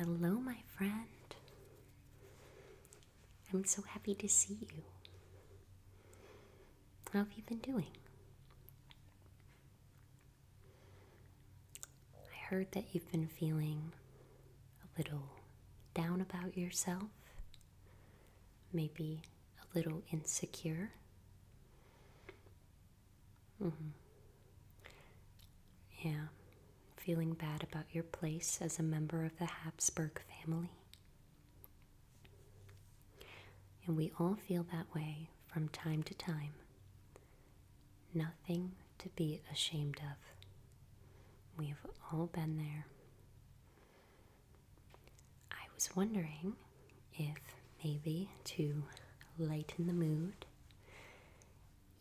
Hello, my friend. I'm so happy to see you. How have you been doing? I heard that you've been feeling a little down about yourself, maybe a little insecure. Yeah, feeling bad about your place as a member of the Hapsburg family. And we all feel that way from time to time. Nothing to be ashamed of. We have all been there. I was wondering if maybe to lighten the mood,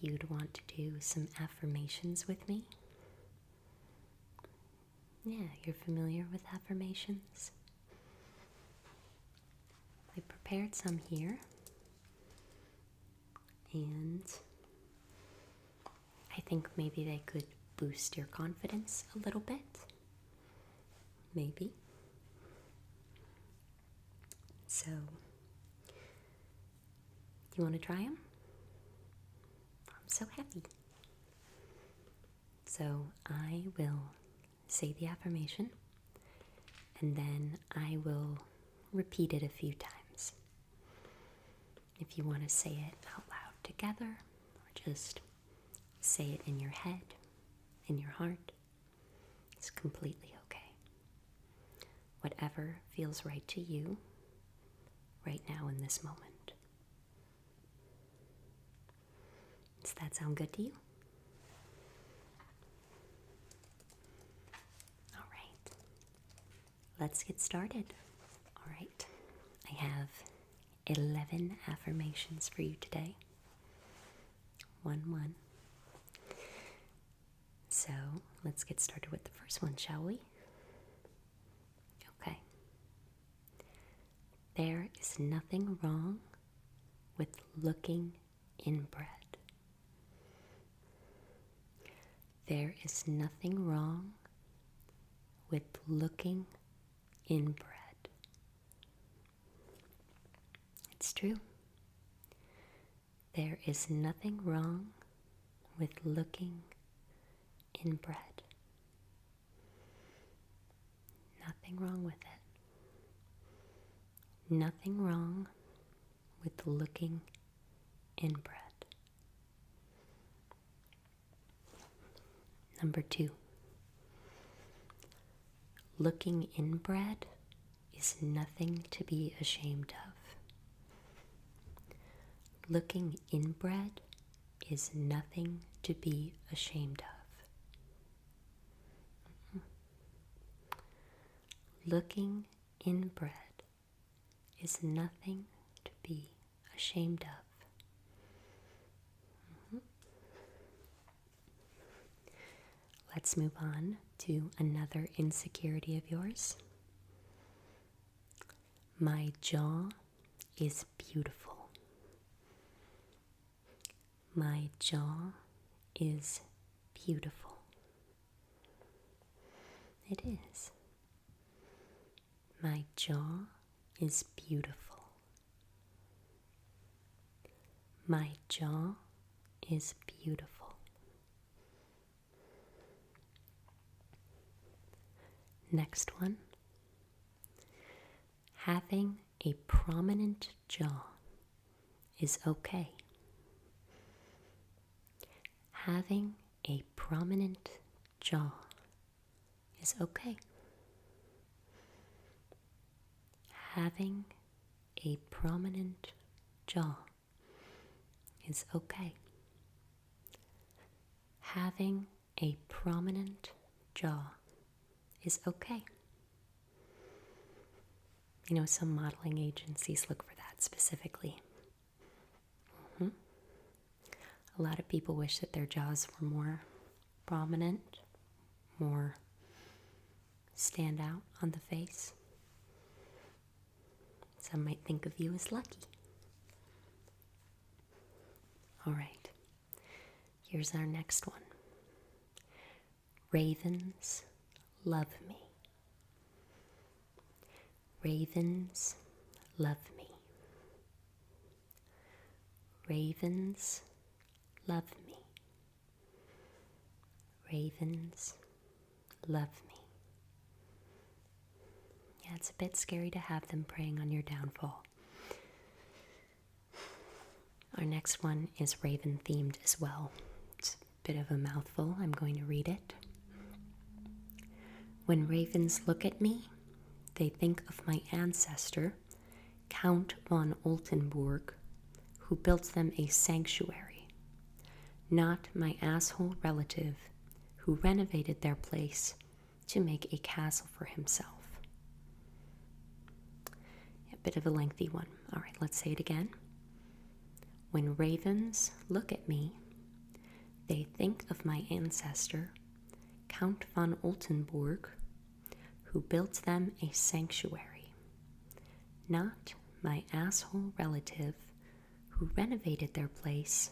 you'd want to do some affirmations with me. Yeah, you're familiar with affirmations? I prepared some here, and I think maybe they could boost your confidence a little bit. Maybe. So, you want to try them? I'm so happy. So, I will say the affirmation, and then I will repeat it a few times. If you want to say it out loud together, or just say it in your head, in your heart, it's completely okay. Whatever feels right to you right now in this moment. Does that sound good to you? All right. Let's get started. All right. I have 11 affirmations for you today. 1. So let's get started with the first one, shall we? Okay. There is nothing wrong with looking inbred. There is nothing wrong with looking inbred. It's true. There is nothing wrong with looking inbred. Nothing wrong with it. Nothing wrong with looking inbred. Number 2. Looking inbred is nothing to be ashamed of. Looking inbred is nothing to be ashamed of. Looking inbred is nothing to be ashamed of. Let's move on to another insecurity of yours. My jaw is beautiful. My jaw is beautiful. It is. My jaw is beautiful. My jaw is beautiful. Next one. Having a prominent jaw is okay. Having a prominent jaw is okay. Having a prominent jaw is okay. Having a prominent jaw is okay. You know, some modeling agencies look for that specifically. A lot of people wish that their jaws were more prominent, more stand out on the face. Some might think of you as lucky. All right, here's our next one. Ravens love me. Ravens love me. Ravens love me. Ravens love me. Yeah, it's a bit scary to have them preying on your downfall. Our next one is raven themed as well. It's a bit of a mouthful. I'm going to read it. When ravens look at me, they think of my ancestor, Count von Oldenburg, who built them a sanctuary, not my asshole relative who renovated their place to make a castle for himself. A bit of a lengthy one. All right, let's say it again. When ravens look at me, they think of my ancestor, Count von Oldenburg, who built them a sanctuary, not my asshole relative who renovated their place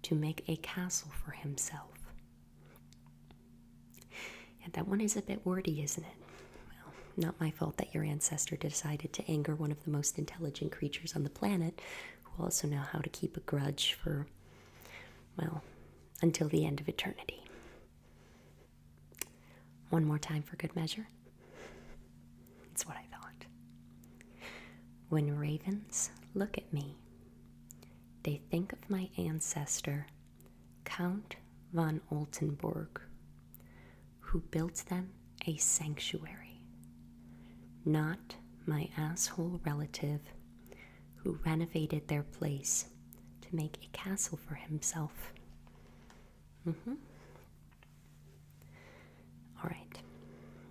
to make a castle for himself. And that one is a bit wordy, isn't it? Well, not my fault that your ancestor decided to anger one of the most intelligent creatures on the planet, who also know how to keep a grudge for, well, until the end of eternity. One more time for good measure. That's what I thought. When ravens look at me, they think of my ancestor, Count von Oldenburg, who built them a sanctuary, not my asshole relative who renovated their place to make a castle for himself. All right,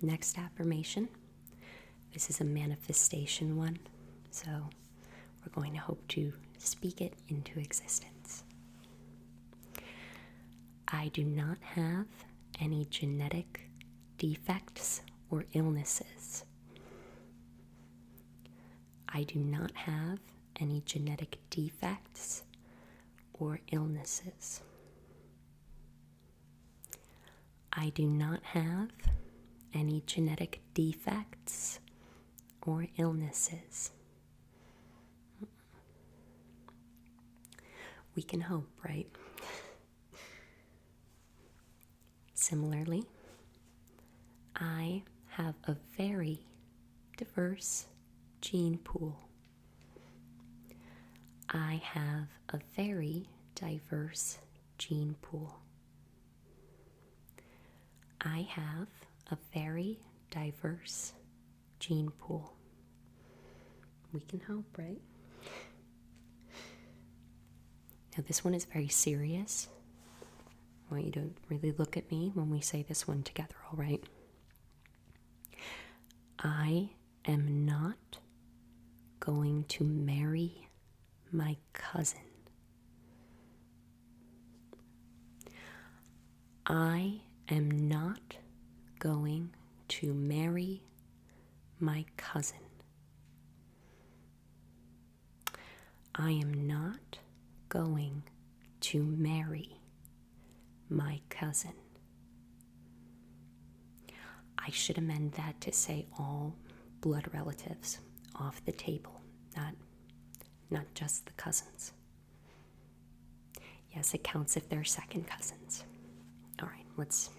next affirmation. This is a manifestation one, so we're going to hope to speak it into existence. I do not have any genetic defects or illnesses. I do not have any genetic defects or illnesses. I do not have any genetic defects or illnesses. We can hope, right? Similarly, I have a very diverse gene pool. I have a very diverse gene pool. I have a very diverse gene pool. We can hope, right? Now, this one is very serious. I want you to really look at me when we say this one together, all right? I am not going to marry my cousin. I am not going to marry my cousin. I am not going to marry my cousin. I should amend that to say all blood relatives off the table, not just the cousins. Yes, it counts if they're second cousins. All right, let's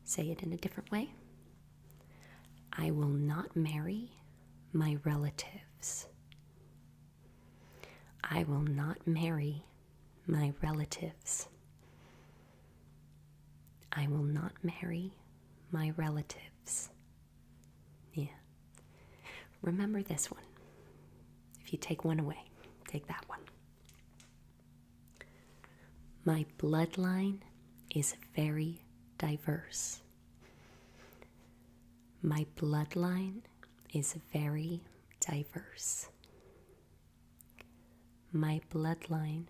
say it in a different way. I will not marry my relatives. I will not marry my relatives. I will not marry my relatives. Yeah. Remember this one. If you take one away, take that one. My bloodline is very diverse. My bloodline is very diverse. My bloodline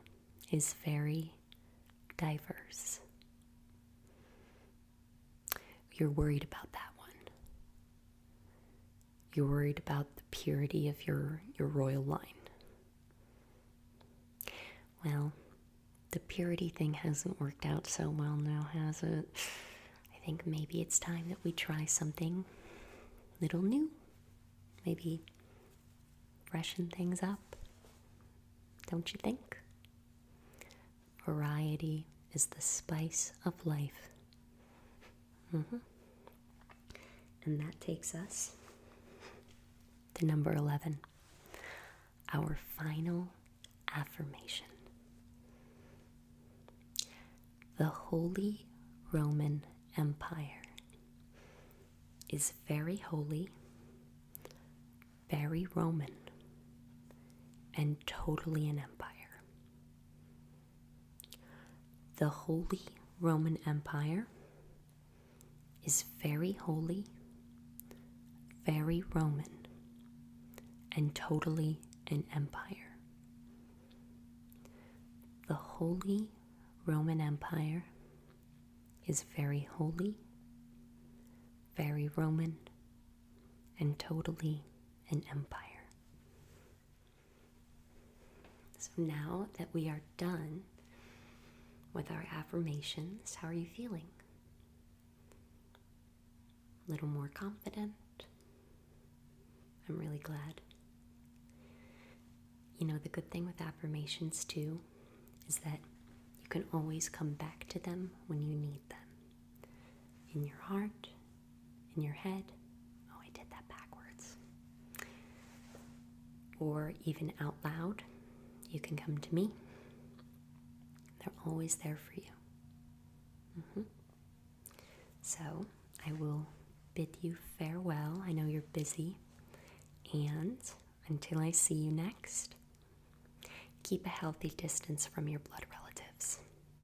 is very diverse. You're worried about that one. You're worried about the purity of your royal line. Well, the purity thing hasn't worked out so well now, has it? I think maybe it's time that we try something little new maybe freshen things up, don't you think? Variety is the spice of life. And that takes us to number 11, our final affirmation. The Holy Roman Empire is very holy, very Roman, and totally an empire. The Holy Roman Empire is very holy, very Roman, and totally an empire. The Holy Roman Empire is very holy, very Roman, and totally an empire. So now that we are done with our affirmations, how are you feeling? A little more confident? I'm really glad. You know, the good thing with affirmations too is that you can always come back to them when you need them. In your heart, in your head. Oh, I did that backwards. Or even out loud. You can come to me. They're always there for you. So I will bid you farewell. I know you're busy. And until I see you next, keep a healthy distance from your blood relatives.